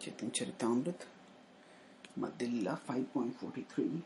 Chaitanya Charitamrita, Madilla 5.43.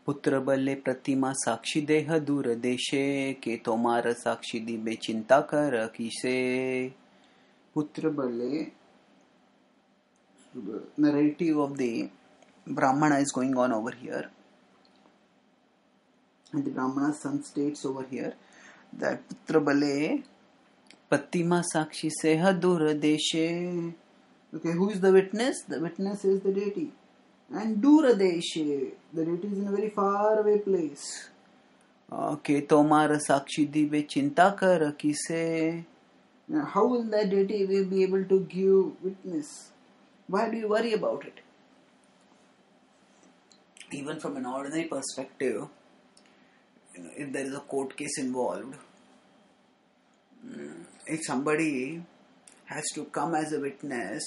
पुत्र बले प्रतिमा साक्षी देह दूर देशे के तोमार साक्षी दिबे चिंता कर किसे. Putra Bale, the narrative of the Brahmana is going on over here. And the Brahmana's son states over here that Putra Bale Pratima Sakshi Seha Dura Deshe. Okay, who is the witness? The witness is the deity. And Dura Deshe, the deity is in a very far away place. Okay, Tomara Sakshi Dibe Chinta Kar Kise. Now, how will that deity be able to give witness? Why do you worry about it? Even from an ordinary perspective, if there is a court case involved, if somebody has to come as a witness,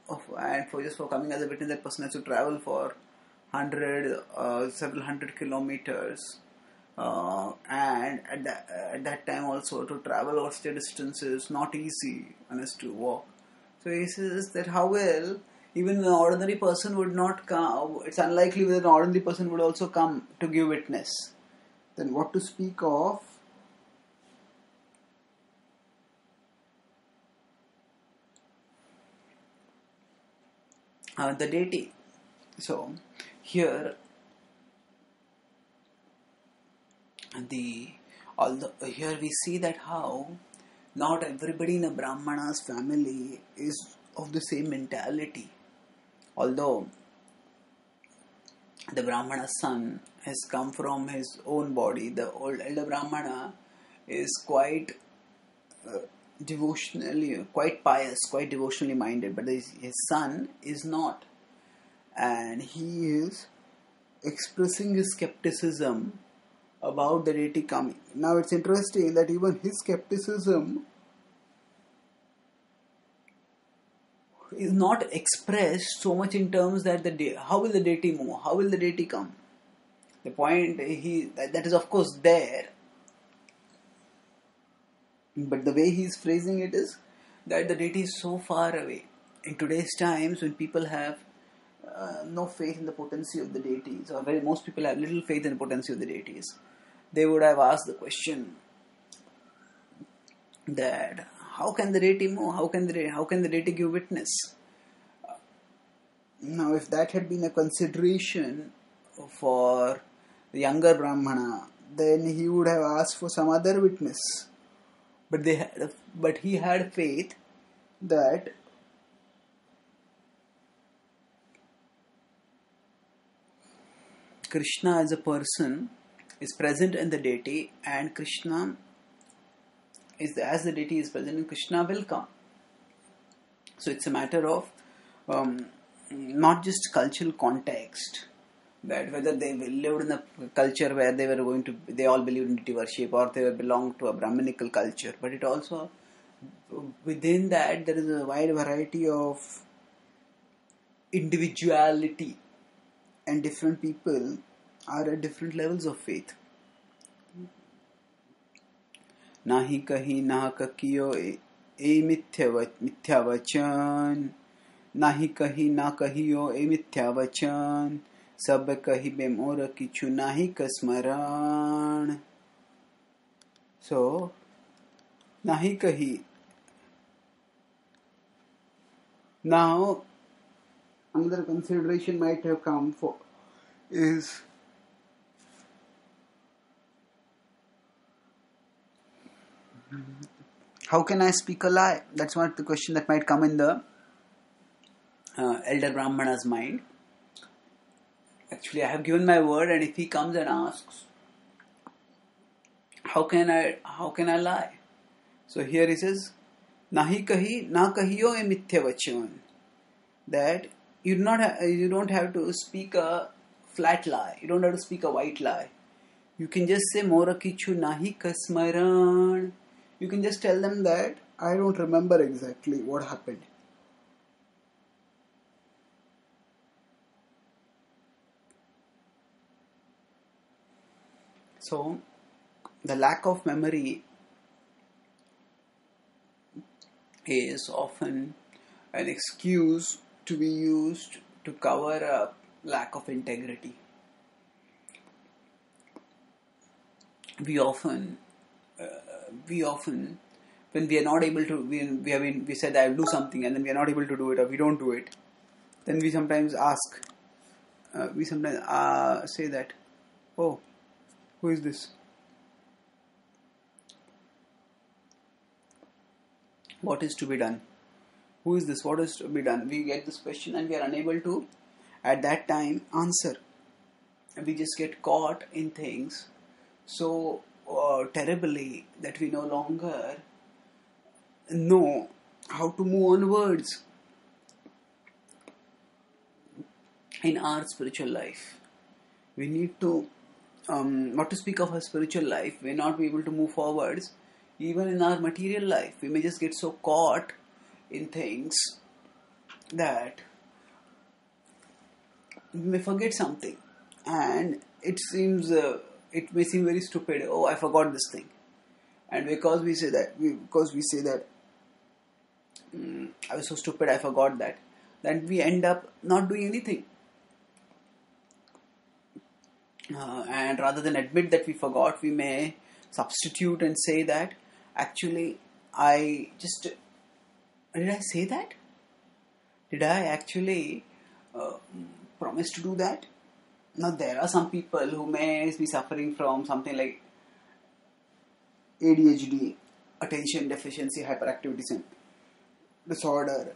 and for coming as a witness, that person has to travel for several hundred kilometers, and at that time also to travel or stay distances not easy and has to walk. So he says that how well even an ordinary person would not come. It's unlikely that an ordinary person would also come to give witness. Then what to speak of the deity. So here here we see that how not everybody in a Brahmana's family is of the same mentality. Although the Brahmana's son has come from his own body, the elder Brahmana is quite devotionally, quite pious, quite devotionally minded, but his son is not, and he is expressing his skepticism about the deity coming. Now it's interesting that even his skepticism is not expressed so much in terms that how will the deity move, how will the deity come. The point that is of course there, but the way he is phrasing it is that the deity is so far away. In today's times, when people have no faith in the potency of the deities, or most people have little faith in the potency of the deities, they would have asked the question that how can the deity move? How can the deity give witness? Now, if that had been a consideration for the younger Brahmana, then he would have asked for some other witness. But he had faith that Krishna as a person is present in the deity, and Krishna as the deity is present, and Krishna will come. So it's a matter of not just cultural context, that whether they lived in a culture where they all believed in deity worship, or they belonged to a Brahminical culture, but it also within that there is a wide variety of individuality, and different people are at different levels of faith. Nahi kahi na kakiyo e mithya vachan. Nahi kahi na kahiyo e mithya vachan. Sab kahi be mora kichu nahi kasmaran. So, nahi kahi. Now, another consideration might have come for is how can I speak a lie? That's what the question that might come in the elder Brahmana's mind. Actually, I have given my word, and if he comes and asks, how can I lie? So here he says, nahi kahi na kahiyo e mithya vachan. That you don't have to speak a flat lie. You don't have to speak a white lie. You can just say mora kichu nahi kasmaran. You can just tell them that I don't remember exactly what happened. So, the lack of memory is often an excuse to be used to cover up lack of integrity. We often, when we are not able to, we said I'll do something and then we are not able to do it or we don't do it, then we sometimes say that, oh, who is this? What is to be done? Who is this? What is to be done? We get this question and we are unable to, at that time, answer. We just get caught in things so terribly that we no longer know how to move onwards in our spiritual life. We need to, not to speak of our spiritual life, we may not be able to move forwards. Even in our material life, we may just get so caught in things that we may forget something, and it may seem very stupid. Oh, I forgot this thing, and because we say that, I was so stupid, I forgot that. Then we end up not doing anything, and rather than admit that we forgot, we may substitute and say that actually did I say that? Did I actually promise to do that? Now there are some people who may be suffering from something like ADHD, attention deficiency hyperactivity disorder,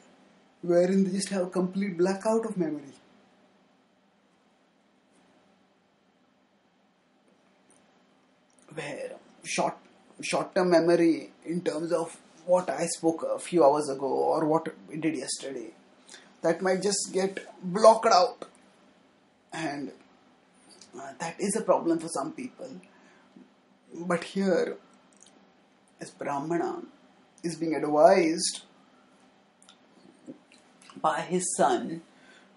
wherein they just have a complete blackout of memory. Where short-term memory in terms of what I spoke a few hours ago or what we did yesterday, that might just get blocked out, and that is a problem for some people. But here, as Brahmana is being advised by his son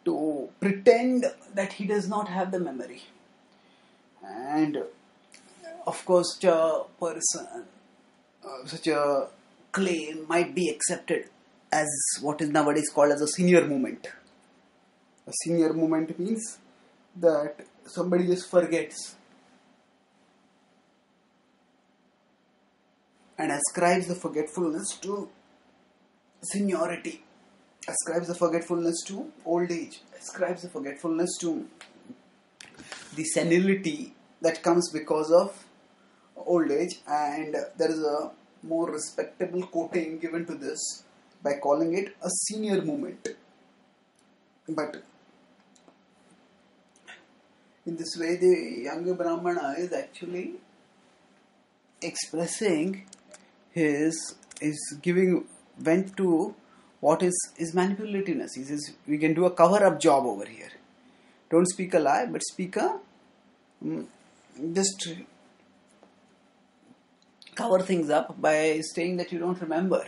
to pretend that he does not have the memory, and of course, such a claim might be accepted as what is nowadays called as a senior moment. A senior moment means that somebody just forgets and ascribes the forgetfulness to seniority, ascribes the forgetfulness to old age, ascribes the forgetfulness to the senility that comes because of old age, and there is a more respectable quoting given to this by calling it a senior moment. But in this way, the younger Brahmana is actually expressing is giving vent to what is his manipulativeness. He says, we can do a cover-up job over here. Don't speak a lie, but speak a just cover things up by saying that you don't remember.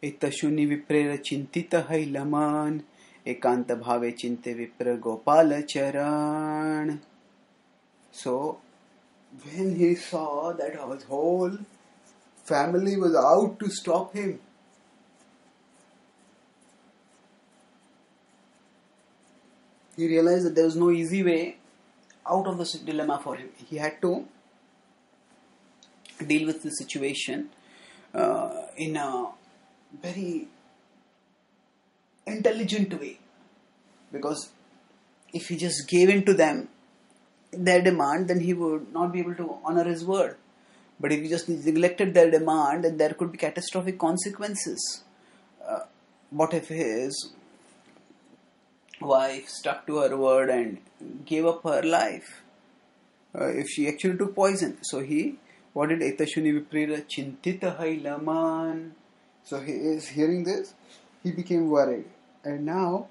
Etta shuni viprera chintita hailaman ekanta bhave chinte vipra gopala charan. So, when he saw that his whole family was out to stop him, he realized that there was no easy way out of this dilemma for him. He had to deal with the situation in a very intelligent way, because if he just gave in to their demand, then he would not be able to honor his word. But if he just neglected their demand, then there could be catastrophic consequences. What if his wife stuck to her word and gave up her life? If she actually took poison. So what did Etashuni Viprira Chintita Hailaman? So he is hearing this, he became worried. And now,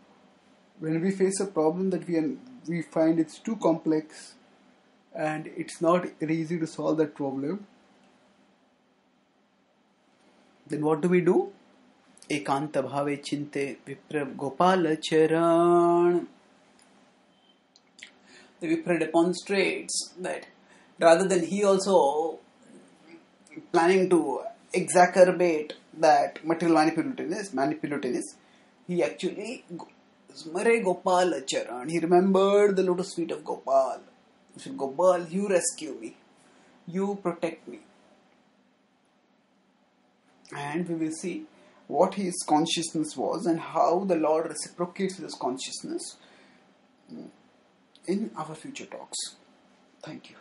when we face a problem that we find it's too complex and it's not easy to solve that problem, then what do we do? Ekanta bhave chinte vipra gopala charan. The Vipra demonstrates that rather than he also planning to exacerbate that material manipulativeness, he actually Smare Gopal Charan. He remembered the lotus feet of Gopal. He said, Gopal, you rescue me. You protect me. And we will see what his consciousness was and how the Lord reciprocates with his consciousness in our future talks. Thank you.